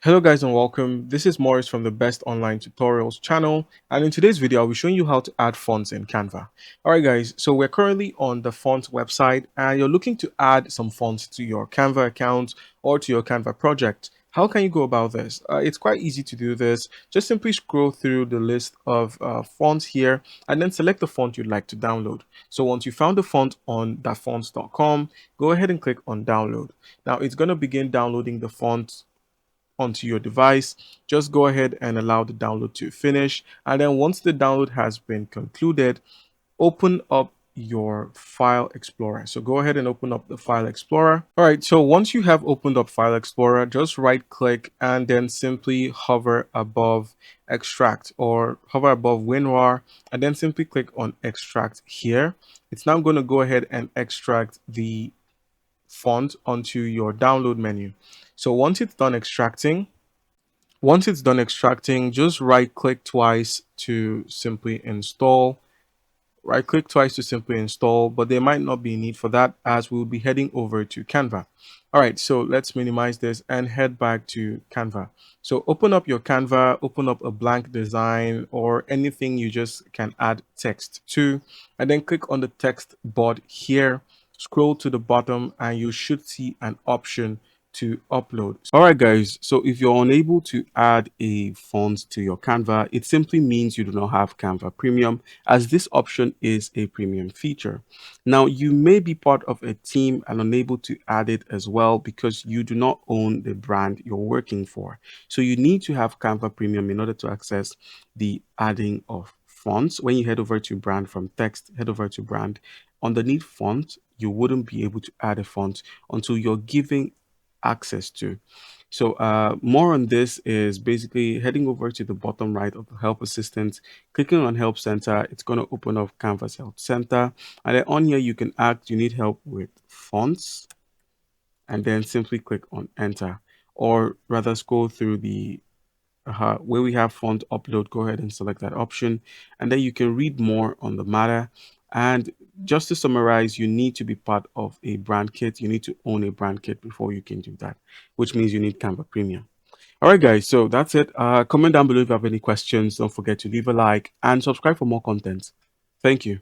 Hello guys and welcome. This is Morris from the Best Online Tutorials channel, and in today's video I'll be showing you how to add fonts in Canva. Alright guys, so we're currently on the font website and you're looking to add some fonts to your Canva account or to your Canva project. How can you go about this? It's quite easy to do this. Just simply scroll through the list of fonts here and then select the font you'd like to download. So once you found the font on datfonts.com, go ahead and click on download. Now it's going to begin downloading the font onto your device. Just go ahead and allow the download to finish, and then once the download has been concluded, open up your file explorer. So go ahead and open up the file explorer. All right, so once you have opened up file explorer, just right click and then simply hover above extract or hover above WinRAR and then simply click on extract here. It's now going to go ahead and extract the font onto your download menu. So once it's done extracting, just right click twice to simply install. Right click twice to simply install, but there might not be a need for that as we'll be heading over to Canva. All right, so let's minimize this and head back to Canva. So open up your Canva, open up a blank design or anything you just can add text to, and then click on the text board here. Scroll to the bottom and you should see an option to upload. All right, guys. So if you're unable to add a font to your Canva, it simply means you do not have Canva Premium, as this option is a premium feature. Now, you may be part of a team and unable to add it as well because you do not own the brand you're working for. So you need to have Canva Premium in order to access the adding of fonts. When you head over to brand from text, head over to brand. Underneath font, you wouldn't be able to add a font until you're giving access to. So more on this is basically heading over to the bottom right of the help assistant, clicking on help center. It's going to open up Canvas help center, and then on here you can ask you need help with fonts, and then simply click on enter, or rather scroll through the where we have font upload. Go ahead and select that option, and then you can read more on the matter. And just to summarize, you need to be part of a brand kit. You need to own a brand kit before you can do that, which means you need Canva Premium. All right, guys. So that's it. Comment down below if you have any questions. Don't forget to leave a like and subscribe for more content. Thank you.